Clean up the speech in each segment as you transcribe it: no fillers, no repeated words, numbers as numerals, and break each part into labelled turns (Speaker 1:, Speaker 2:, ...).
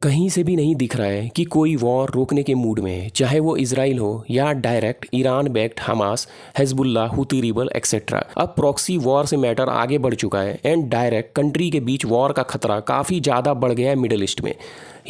Speaker 1: कहीं से भी नहीं दिख रहा है कि कोई वॉर रोकने के मूड में है, चाहे वो इजराइल हो या direct Iran backed Hamas, Hezbollah, Houthi rebel etcetera. अब प्रॉक्सी वॉर से मैटर आगे बढ़ चुका है एंड डायरेक्ट कंट्री के बीच वॉर का खतरा काफ़ी ज़्यादा बढ़ गया है मिडिल ईस्ट में।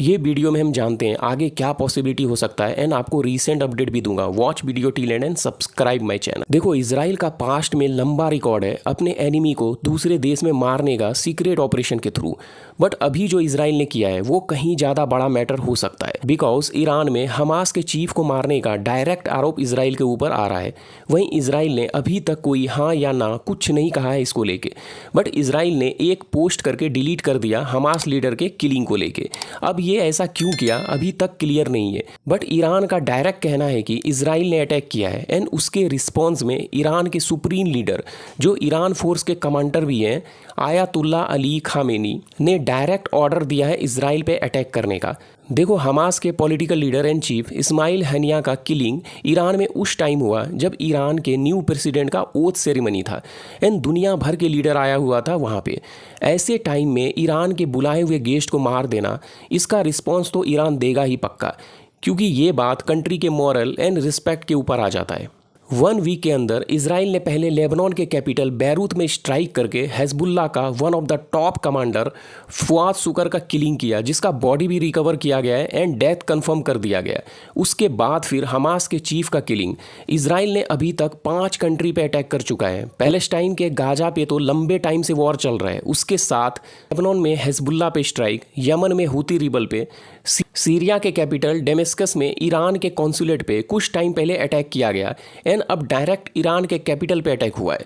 Speaker 1: ये वीडियो में हम जानते हैं आगे क्या पॉसिबिलिटी हो सकता है एंड आपको रीसेंट अपडेट भी दूंगा। Watch video till and and subscribe my channel. देखो, इजराइल का पास्ट में लंबा रिकॉर्ड है अपने एनिमी को दूसरे देश में मारने का सीक्रेट ऑपरेशन के थ्रू, बट अभी जो इजराइल ने किया है वो कहीं ज़्यादा बड़ा मैटर हो सकता है बिकॉज ईरान में हमास के चीफ को मारने का डायरेक्ट आरोप इजराइल के ऊपर आ रहा है। वहीं इजराइल ने अभी तक कोई हाँ या ना कुछ नहीं कहा है इसको लेके, बट इजराइल ने एक पोस्ट करके डिलीट कर दिया हमास लीडर के किलिंग को लेके। अब ये ऐसा क्यों किया अभी तक क्लियर नहीं है, बट ईरान का डायरेक्ट कहना है कि इजराइल ने अटैक किया है एंड उसके रिस्पॉन्स में ईरान के सुप्रीम लीडर जो ईरान फोर्स के कमांडर भी हैं आयतुल्ला अली खामेनी ने डायरेक्ट ऑर्डर दिया है इजराइल पे अटैक करने का। देखो, हमास के political leader and chief Ismail Haniyeh का किलिंग ईरान में उस टाइम हुआ जब ईरान के न्यू प्रेसिडेंट का ओथ सेरेमनी था एंड दुनिया भर के लीडर आया हुआ था वहाँ पे। ऐसे टाइम में ईरान के बुलाए हुए गेस्ट को मार देना, इसका रिस्पॉन्स तो ईरान देगा ही पक्का, क्योंकि ये बात कंट्री के मॉरल एंड रिस्पेक्ट के ऊपर आ जाता है। 1 वीक के अंदर इजराइल ने पहले लेबनान के कैपिटल बैरूत में स्ट्राइक करके हिजबुल्लाह का one of the top commander Fuad Shukr का किलिंग किया, जिसका बॉडी भी रिकवर किया गया है एंड डेथ कंफर्म कर दिया गया है। उसके बाद फिर हमास के चीफ का किलिंग। इजराइल ने अभी तक 5 कंट्री पे अटैक कर चुका है। पैलेस्टाइन के गाजा पे तो लंबे टाइम से वॉर चल रहा है, उसके साथ लेबनान में हिजबुल्लाह पे स्ट्राइक, यमन में हुती रिबल पे, सीरिया के कैपिटल डेमेस्कस में ईरान के कॉन्सुलेट पे कुछ टाइम पहले अटैक किया गया एंड अब डायरेक्ट ईरान के कैपिटल पे अटैक हुआ है।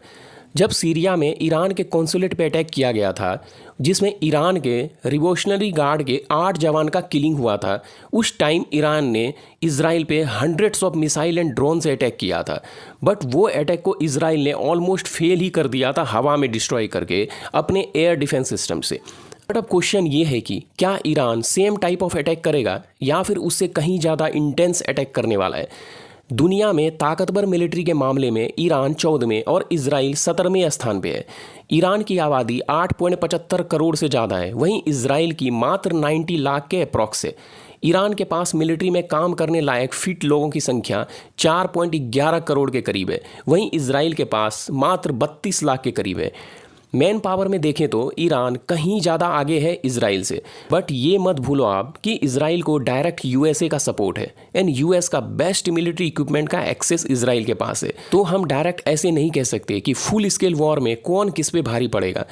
Speaker 1: जब सीरिया में ईरान के कॉन्सुलेट पे अटैक किया गया था जिसमें ईरान के रिवोल्यूशनरी गार्ड के 8 जवान का किलिंग हुआ था, उस टाइम ईरान ने इजराइल पे hundreds of missile and drone से अटैक किया था, बट वो अटैक को इजराइल ने ऑलमोस्ट फेल ही कर दिया था हवा में डिस्ट्रॉय करके अपने एयर डिफेंस सिस्टम से। बट अब क्वेश्चन ये है कि क्या Iran same type of attack करेगा या फिर उससे कहीं ज़्यादा इंटेंस अटैक करने वाला है। दुनिया में ताकतवर मिलिट्री के मामले में ईरान 14वें और इजराइल 17वें स्थान पे है। ईरान की आबादी 8.75 करोड़ से ज़्यादा है, वहीं इजराइल की मात्र 90 लाख के अप्रॉक्स है। ईरान के पास मिलिट्री में काम करने लायक फिट लोगों की संख्या 4.11 करोड़ के करीब है, वहीं इजराइल के पास मात्र 32 लाख के करीब है। मैन पावर में देखें तो ईरान कहीं ज़्यादा आगे है इजराइल से, बट ये मत भूलो आप कि इजराइल को डायरेक्ट यूएसए का सपोर्ट है एंड यूएस का बेस्ट मिलिट्री इक्विपमेंट का एक्सेस इजराइल के पास है। तो हम डायरेक्ट ऐसे नहीं कह सकते कि फुल स्केल वॉर में कौन किस पे भारी पड़ेगा,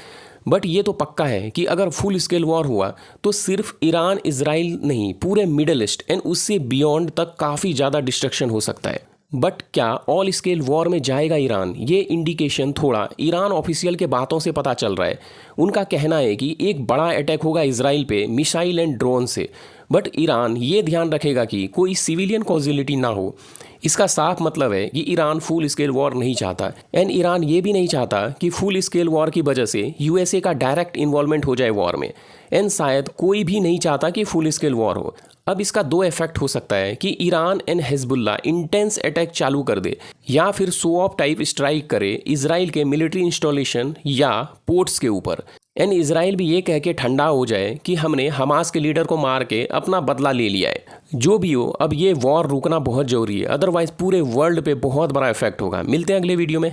Speaker 1: बट ये तो पक्का है कि अगर फुल स्केल वॉर हुआ तो सिर्फ ईरान इजराइल नहीं, पूरे मिडल ईस्ट एंड उससे बियॉन्ड तक काफ़ी ज़्यादा डिस्ट्रक्शन हो सकता है। बट क्या ऑल स्केल वॉर में जाएगा ईरान, ये इंडिकेशन थोड़ा ईरान ऑफिशियल के बातों से पता चल रहा है। उनका कहना है कि एक बड़ा अटैक होगा इजराइल पे मिसाइल एंड ड्रोन से, बट ईरान ये ध्यान रखेगा कि कोई सिविलियन कॉजुअलिटी ना हो। इसका साफ मतलब है कि ईरान फुल स्केल वॉर नहीं चाहता एंड ईरान ये भी नहीं चाहता कि फुल स्केल वॉर की वजह से यूएसए का डायरेक्ट इन्वॉल्वमेंट हो जाए वॉर में, एंड शायद कोई भी नहीं चाहता कि फुल स्केल वॉर हो। अब इसका 2 इफेक्ट हो सकता है कि Iran and Hezbollah intense attack चालू कर दे या फिर शो ऑफ टाइप स्ट्राइक करे इजराइल के मिलिट्री इंस्टॉलेशन या पोर्ट्स के ऊपर, एंड इजराइल भी ये कह के ठंडा हो जाए कि हमने हमास के लीडर को मार के अपना बदला ले लिया है। जो भी हो, अब ये वॉर रुकना बहुत जरूरी है, अदरवाइज पूरे वर्ल्ड पे बहुत बड़ा इफेक्ट होगा। मिलते हैं अगले वीडियो में,